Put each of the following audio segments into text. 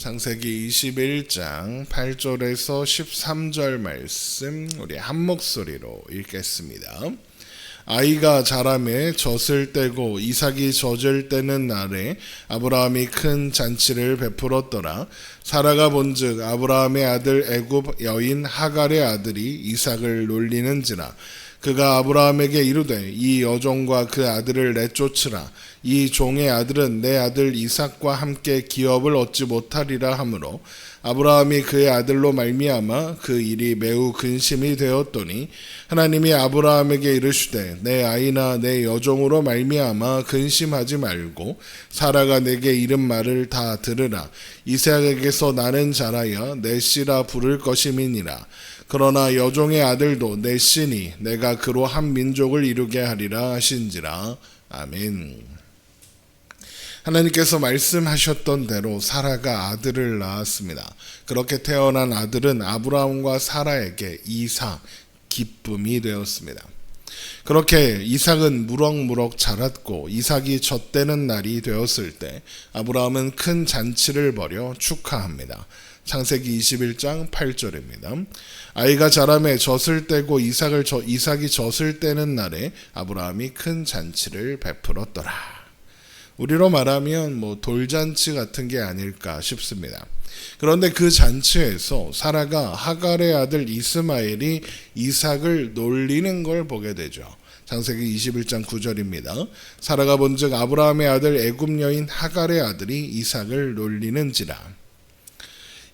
창세기 21장 8절에서 13절 말씀 우리 한 목소리로 읽겠습니다. 아이가 자라매 젖을 떼고 이삭이 젖을 떼는 날에 아브라함이 큰 잔치를 베풀었더라. 사라가 본즉 아브라함의 아들 애굽 여인 하갈의 아들이 이삭을 놀리는지라. 그가 아브라함에게 이르되 이 여종과 그 아들을 내쫓으라. 이 종의 아들은 내 아들 이삭과 함께 기업을 얻지 못하리라 하므로 아브라함이 그의 아들로 말미암아 그 일이 매우 근심이 되었더니 하나님이 아브라함에게 이르시되 내 아이나 내 여종으로 말미암아 근심하지 말고 사라가 내게 이른 말을 다 들으라. 이삭에게서 나는 자라여 내 씨라 부를 것임이니라. 그러나 여종의 아들도 내 씨니 내가 그로 한 민족을 이루게 하리라 하신지라. 아멘. 하나님께서 말씀하셨던 대로 사라가 아들을 낳았습니다. 그렇게 태어난 아들은 아브라함과 사라에게 이삭, 기쁨이 되었습니다. 그렇게 이삭은 무럭무럭 자랐고 이삭이 젖되는 날이 되었을 때 아브라함은 큰 잔치를 벌여 축하합니다. 창세기 21장 8절입니다. 아이가 자라매 젖을 떼고 이삭이 젖을 떼는 날에 아브라함이 큰 잔치를 베풀었더라. 우리로 말하면 돌잔치 같은 게 아닐까 싶습니다. 그런데 그 잔치에서 사라가 하갈의 아들 이스마엘이 이삭을 놀리는 걸 보게 되죠. 창세기 21장 9절입니다. 사라가 본즉 아브라함의 아들 애굽 여인 하갈의 아들이 이삭을 놀리는지라.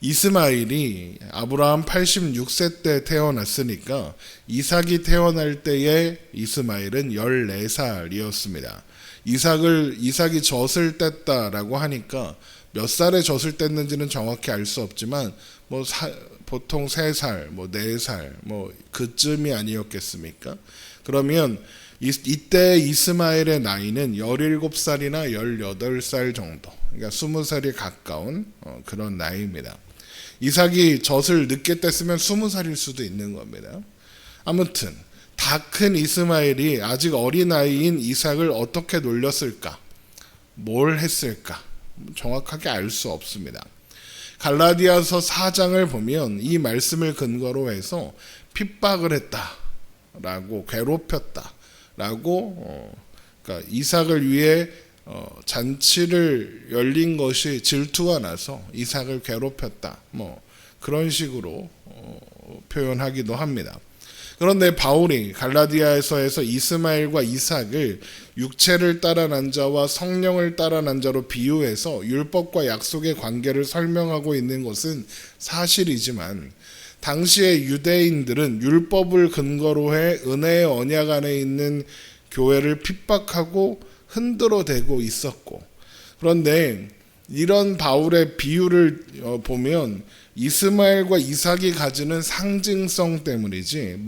이스마엘이 아브라함 86세 때 태어났으니까 이삭이 태어날 때에 이스마엘은 14살이었습니다. 이삭이 젖을 뗐다라고 하니까 몇 살에 젖을 뗐는지는 정확히 알 수 없지만 보통 3살, 4살 그쯤이 아니었겠습니까? 그러면 이때 이스마엘의 나이는 17살이나 18살 정도, 그러니까 20살이 가까운 그런 나이입니다. 이삭이 젖을 늦게 뗐으면 20살일 수도 있는 겁니다. 아무튼 다 큰 이스마엘이 아직 어린아이인 이삭을 어떻게 놀렸을까? 뭘 했을까? 정확하게 알 수 없습니다. 갈라디아서 4장을 보면 이 말씀을 근거로 해서 핍박을 했다라고, 괴롭혔다라고, 그러니까 이삭을 위해 잔치를 열린 것이 질투가 나서 이삭을 괴롭혔다, 그런 식으로 표현하기도 합니다. 그런데 바울이 갈라디아에서 이스마엘과 이삭을 육체를 따라 난 자와 성령을 따라 난 자로 비유해서 율법과 약속의 관계를 설명하고 있는 것은 사실이지만 당시의 유대인들은 율법을 근거로 해 은혜의 언약 안에 있는 교회를 핍박하고 흔들어대고 있었고, 그런데 이런 바울의 비유를 보면 이스마엘과 이삭이 가지는 상징성 때문이지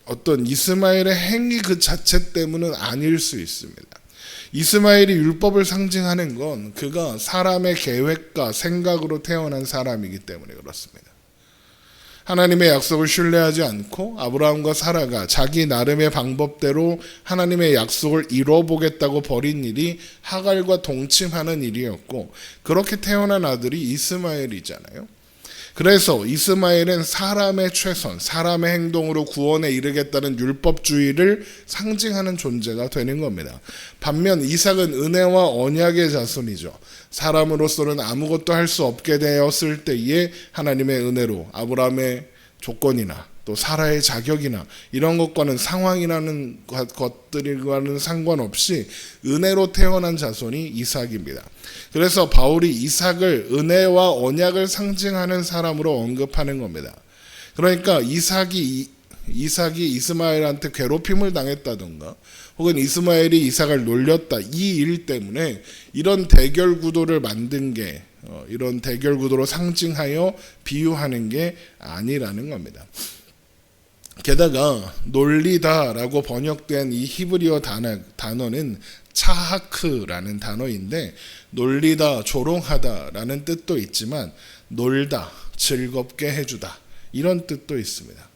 어떤 이스마엘의 행위 그 자체 때문은 아닐 수 있습니다. 이스마엘이 율법을 상징하는 건 그가 사람의 계획과 생각으로 태어난 사람이기 때문에 그렇습니다. 하나님의 약속을 신뢰하지 않고 아브라함과 사라가 자기 나름의 방법대로 하나님의 약속을 이뤄보겠다고 벌인 일이 하갈과 동침하는 일이었고, 그렇게 태어난 아들이 이스마엘이잖아요. 그래서 이스마엘은 사람의 최선, 사람의 행동으로 구원에 이르겠다는 율법주의를 상징하는 존재가 되는 겁니다. 반면 이삭은 은혜와 언약의 자손이죠. 사람으로서는 아무것도 할 수 없게 되었을 때에 하나님의 은혜로 아브라함의 조건이나 또 사라의 자격이나 이런 것과는 상황이라는 것들과는 상관없이 은혜로 태어난 자손이 이삭입니다. 그래서 바울이 이삭을 은혜와 언약을 상징하는 사람으로 언급하는 겁니다. 그러니까 이삭이 이스마엘한테 괴롭힘을 당했다던가 혹은 이스마엘이 이삭을 놀렸다, 이 일 때문에 이런 대결 구도를 만든 게 이런 대결 구도로 상징하여 비유하는 게 아니라는 겁니다. 게다가 놀리다라고 번역된 이 히브리어 단어는 차하크라는 단어인데 놀리다, 조롱하다라는 뜻도 있지만 놀다, 즐겁게 해주다 이런 뜻도 있습니다.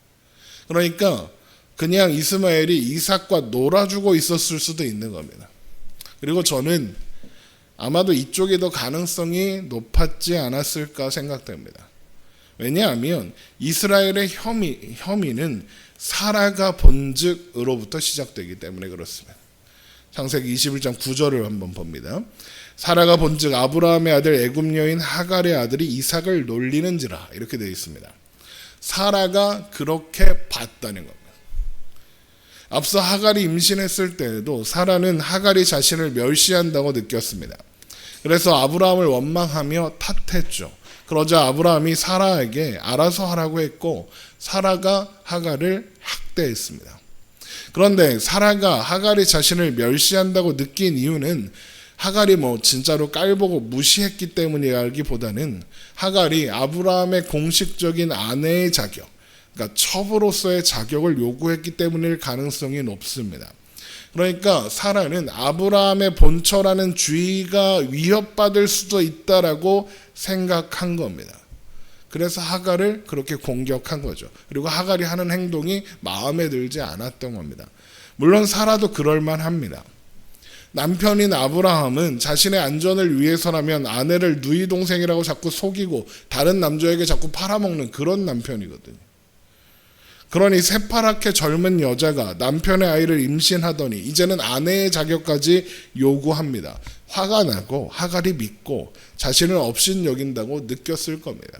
그러니까 그냥 이스마엘이 이삭과 놀아주고 있었을 수도 있는 겁니다. 그리고 저는 아마도 이쪽이 더 가능성이 높았지 않았을까 생각됩니다. 왜냐하면 이스라엘의 혐의는 사라가 본즉으로부터 시작되기 때문에 그렇습니다. 창세기 21장 9절을 한번 봅니다. 사라가 본즉 아브라함의 아들 애굽 여인 하갈의 아들이 이삭을 놀리는지라, 이렇게 되어 있습니다. 사라가 그렇게 봤다는 겁니다. 앞서 하갈이 임신했을 때에도 사라는 하갈이 자신을 멸시한다고 느꼈습니다. 그래서 아브라함을 원망하며 탓했죠. 그러자 아브라함이 사라에게 알아서 하라고 했고 사라가 하갈을 학대했습니다. 그런데 사라가 하갈이 자신을 멸시한다고 느낀 이유는 하갈이 진짜로 깔보고 무시했기 때문이라기보다는 하갈이 아브라함의 공식적인 아내의 자격, 그러니까 첩으로서의 자격을 요구했기 때문일 가능성이 높습니다. 그러니까 사라는 아브라함의 본처라는 주의가 위협받을 수도 있다라고 생각한 겁니다. 그래서 하갈을 그렇게 공격한 거죠. 그리고 하갈이 하는 행동이 마음에 들지 않았던 겁니다. 물론 사라도 그럴만합니다. 남편인 아브라함은 자신의 안전을 위해서라면 아내를 누이 동생이라고 자꾸 속이고 다른 남자에게 자꾸 팔아먹는 그런 남편이거든요. 그러니 새파랗게 젊은 여자가 남편의 아이를 임신하더니 이제는 아내의 자격까지 요구합니다. 화가 나고 하갈이 믿고 자신을 업신여긴다고 느꼈을 겁니다.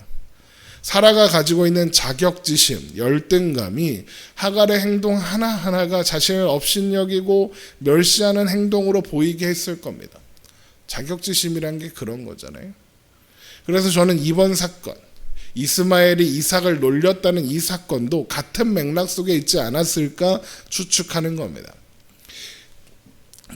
사라가 가지고 있는 자격지심, 열등감이 하갈의 행동 하나하나가 자신을 업신여기고 멸시하는 행동으로 보이게 했을 겁니다. 자격지심이란 게 그런 거잖아요. 그래서 저는 이번 사건, 이스마엘이 이삭을 놀렸다는 이 사건도 같은 맥락 속에 있지 않았을까 추측하는 겁니다.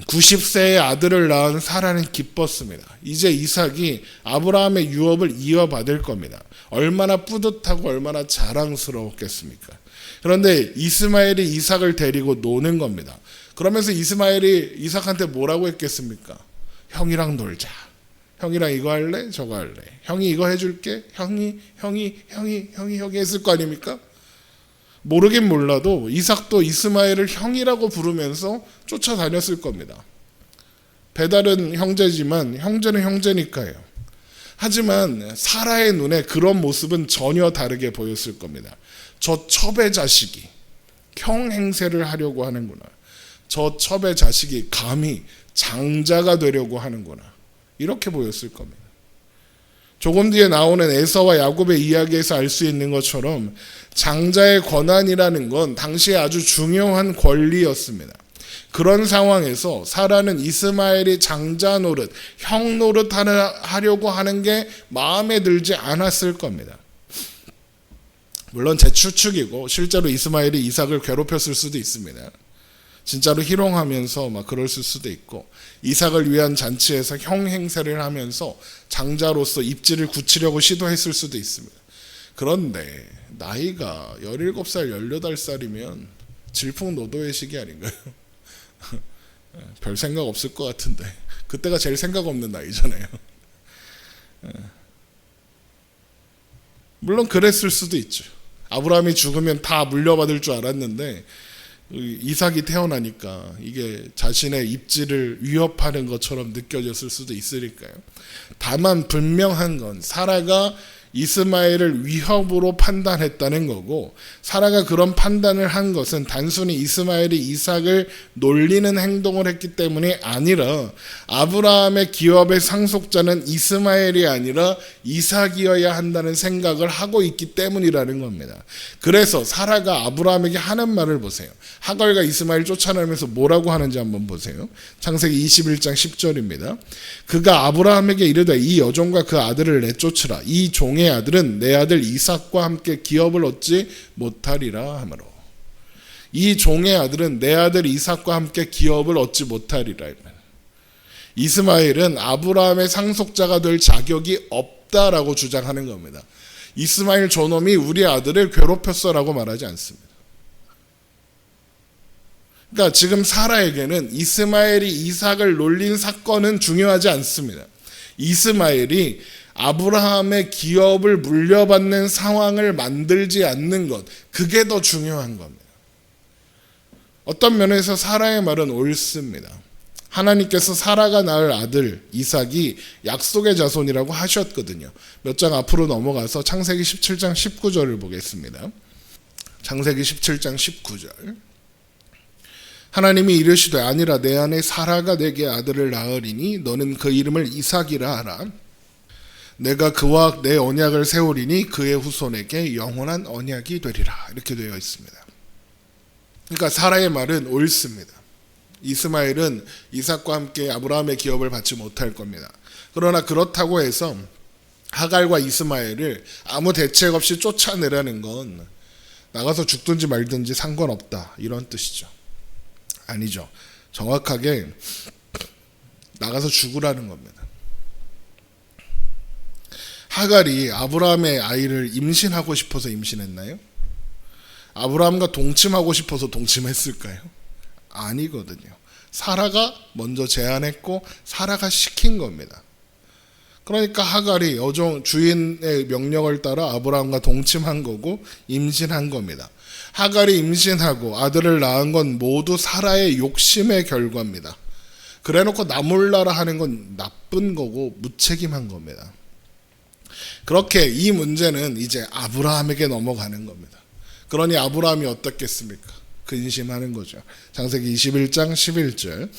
90세의 아들을 낳은 사라는 기뻤습니다. 이제 이삭이 아브라함의 유업을 이어받을 겁니다. 얼마나 뿌듯하고 얼마나 자랑스러웠겠습니까? 그런데 이스마엘이 이삭을 데리고 노는 겁니다. 그러면서 이스마엘이 이삭한테 뭐라고 했겠습니까? 형이랑 놀자. 형이랑 이거 할래? 저거 할래? 형이 이거 해줄게? 형이 했을 거 아닙니까? 모르긴 몰라도 이삭도 이스마엘을 형이라고 부르면서 쫓아다녔을 겁니다. 배달은 형제지만 형제는 형제니까요. 하지만 사라의 눈에 그런 모습은 전혀 다르게 보였을 겁니다. 저 첩의 자식이 형 행세를 하려고 하는구나. 저 첩의 자식이 감히 장자가 되려고 하는구나. 이렇게 보였을 겁니다. 조금 뒤에 나오는 에서와 야곱의 이야기에서 알 수 있는 것처럼 장자의 권한이라는 건 당시에 아주 중요한 권리였습니다. 그런 상황에서 사라는 이스마엘이 장자 노릇, 형 노릇 하려고 하는 게 마음에 들지 않았을 겁니다. 물론 제 추측이고 실제로 이스마엘이 이삭을 괴롭혔을 수도 있습니다. 진짜로 희롱하면서 막 그랬을 수도 있고 이삭을 위한 잔치에서 형 행세를 하면서 장자로서 입지를 굳히려고 시도했을 수도 있습니다. 그런데 나이가 17살, 18살이면 질풍노도의 시기 아닌가요? 별 생각 없을 것 같은데 그때가 제일 생각 없는 나이잖아요. 물론 그랬을 수도 있죠. 아브라함이 죽으면 다 물려받을 줄 알았는데 이삭이 태어나니까 이게 자신의 입지를 위협하는 것처럼 느껴졌을 수도 있으니까요. 다만 분명한 건 사라가 이스마엘을 위협으로 판단했다는 거고 사라가 그런 판단을 한 것은 단순히 이스마엘이 이삭을 놀리는 행동을 했기 때문이 아니라 아브라함의 기업의 상속자는 이스마엘이 아니라 이삭이어야 한다는 생각을 하고 있기 때문이라는 겁니다. 그래서 사라가 아브라함에게 하는 말을 보세요. 하갈과 이스마엘 쫓아내면서 뭐라고 하는지 한번 보세요. 창세기 21장 10절입니다. 그가 아브라함에게 이르되 이 여종과 그 아들을 내쫓으라. 이 종의 아들은 내 아들 이삭과 함께 기업을 얻지 못하리라 하므로. 이 종의 아들은 내 아들 이삭과 함께 기업을 얻지 못하리라. 이스마엘은 아브라함의 상속자가 될 자격이 없다라고 주장하는 겁니다. 이스마엘 저놈이 우리 아들을 괴롭혔어라고 말하지 않습니다. 그러니까 지금 사라에게는 이스마엘이 이삭을 놀린 사건은 중요하지 않습니다. 이스마엘이 아브라함의 기업을 물려받는 상황을 만들지 않는 것, 그게 더 중요한 겁니다. 어떤 면에서 사라의 말은 옳습니다. 하나님께서 사라가 낳을 아들 이삭이 약속의 자손이라고 하셨거든요. 몇 장 앞으로 넘어가서 창세기 17장 19절을 보겠습니다. 창세기 17장 19절. 하나님이 이르시되 아니라 내 아내 사라가 내게 아들을 낳으리니 너는 그 이름을 이삭이라 하라. 내가 그와 내 언약을 세우리니 그의 후손에게 영원한 언약이 되리라. 이렇게 되어 있습니다. 그러니까 사라의 말은 옳습니다. 이스마엘은 이삭과 함께 아브라함의 기업을 받지 못할 겁니다. 그러나 그렇다고 해서 하갈과 이스마엘을 아무 대책 없이 쫓아내라는 건 나가서 죽든지 말든지 상관없다 이런 뜻이죠. 아니죠. 정확하게 나가서 죽으라는 겁니다. 하갈이 아브라함의 아이를 임신하고 싶어서 임신했나요? 아브라함과 동침하고 싶어서 동침했을까요? 아니거든요. 사라가 먼저 제안했고 사라가 시킨 겁니다. 그러니까 하갈이 주인의 명령을 따라 아브라함과 동침한 거고 임신한 겁니다. 하갈이 임신하고 아들을 낳은 건 모두 사라의 욕심의 결과입니다. 그래놓고 나 몰라라 하는 건 나쁜 거고 무책임한 겁니다. 그렇게 이 문제는 이제 아브라함에게 넘어가는 겁니다. 그러니 아브라함이 어떻겠습니까? 근심하는 거죠. 창세기 21장 11절.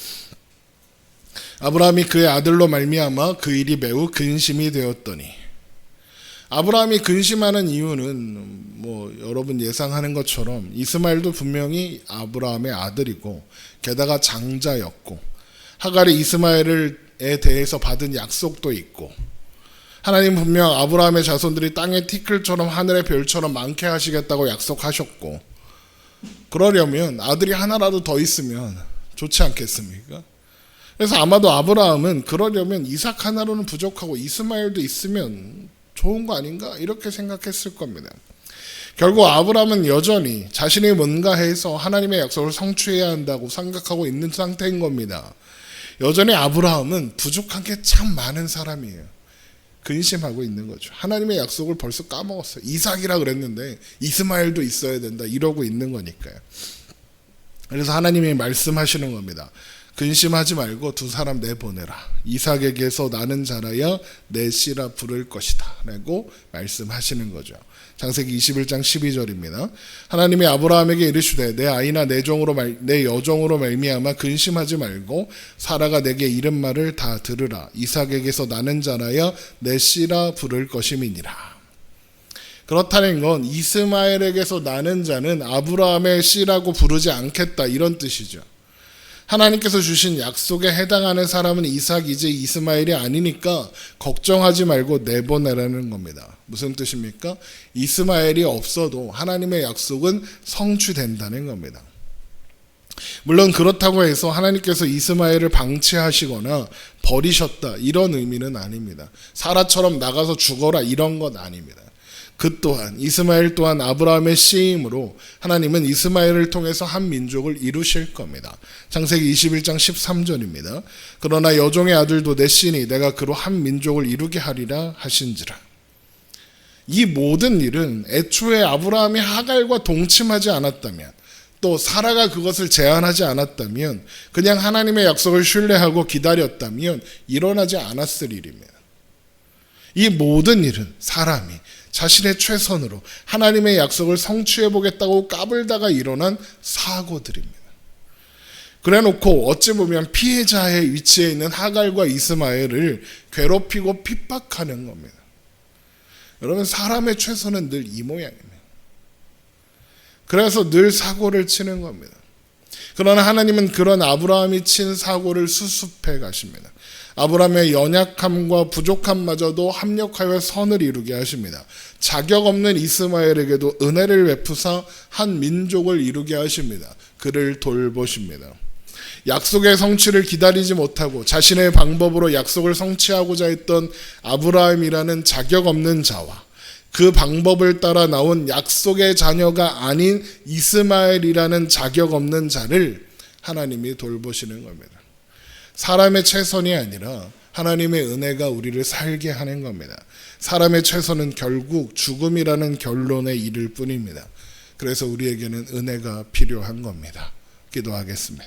아브라함이 그의 아들로 말미암아 그 일이 매우 근심이 되었더니. 아브라함이 근심하는 이유는 여러분 예상하는 것처럼 이스마엘도 분명히 아브라함의 아들이고 게다가 장자였고 하갈이 이스마엘에 대해서 받은 약속도 있고 하나님 분명 아브라함의 자손들이 땅의 티끌처럼 하늘의 별처럼 많게 하시겠다고 약속하셨고 그러려면 아들이 하나라도 더 있으면 좋지 않겠습니까? 그래서 아마도 아브라함은 그러려면 이삭 하나로는 부족하고 이스마엘도 있으면 좋은 거 아닌가? 이렇게 생각했을 겁니다. 결국 아브라함은 여전히 자신이 뭔가 해서 하나님의 약속을 성취해야 한다고 생각하고 있는 상태인 겁니다. 여전히 아브라함은 부족한 게 참 많은 사람이에요. 근심하고 있는 거죠. 하나님의 약속을 벌써 까먹었어요. 이삭이라 그랬는데 이스마엘도 있어야 된다 이러고 있는 거니까요. 그래서 하나님이 말씀하시는 겁니다. 근심하지 말고 두 사람 내보내라. 이삭에게서 나는 자라야 내 씨라 부를 것이다 라고 말씀하시는 거죠. 창세기 21장 12절입니다. 하나님이 아브라함에게 이르시되 내 아이나 내 여종으로 말미암아 근심하지 말고 사라가 내게 이른 말을 다 들으라. 이삭에게서 나는 자라야 내 씨라 부를 것임이니라. 그렇다는 건 이스마엘에게서 나는 자는 아브라함의 씨라고 부르지 않겠다 이런 뜻이죠. 하나님께서 주신 약속에 해당하는 사람은 이삭이지 이스마엘이 아니니까 걱정하지 말고 내보내라는 겁니다. 무슨 뜻입니까? 이스마엘이 없어도 하나님의 약속은 성취된다는 겁니다. 물론 그렇다고 해서 하나님께서 이스마엘을 방치하시거나 버리셨다 이런 의미는 아닙니다. 사라처럼 나가서 죽어라 이런 건 아닙니다. 그 또한 이스마엘 또한 아브라함의 씨임으로 하나님은 이스마엘을 통해서 한 민족을 이루실 겁니다. 창세기 21장 13절입니다. 그러나 여종의 아들도 내 씨니 내가 그로 한 민족을 이루게 하리라 하신지라. 이 모든 일은 애초에 아브라함이 하갈과 동침하지 않았다면 또 사라가 그것을 제안하지 않았다면 그냥 하나님의 약속을 신뢰하고 기다렸다면 일어나지 않았을 일입니다. 이 모든 일은 사람이 자신의 최선으로 하나님의 약속을 성취해 보겠다고 까불다가 일어난 사고들입니다. 그래놓고 어찌 보면 피해자의 위치에 있는 하갈과 이스마엘을 괴롭히고 핍박하는 겁니다. 여러분 사람의 최선은 늘 이 모양입니다. 그래서 늘 사고를 치는 겁니다. 그러나 하나님은 그런 아브라함이 친 사고를 수습해 가십니다. 아브라함의 연약함과 부족함마저도 합력하여 선을 이루게 하십니다. 자격 없는 이스마엘에게도 은혜를 베푸사 한 민족을 이루게 하십니다. 그를 돌보십니다. 약속의 성취를 기다리지 못하고 자신의 방법으로 약속을 성취하고자 했던 아브라함이라는 자격 없는 자와 그 방법을 따라 나온 약속의 자녀가 아닌 이스마엘이라는 자격 없는 자를 하나님이 돌보시는 겁니다. 사람의 최선이 아니라 하나님의 은혜가 우리를 살게 하는 겁니다. 사람의 최선은 결국 죽음이라는 결론에 이를 뿐입니다. 그래서 우리에게는 은혜가 필요한 겁니다. 기도하겠습니다.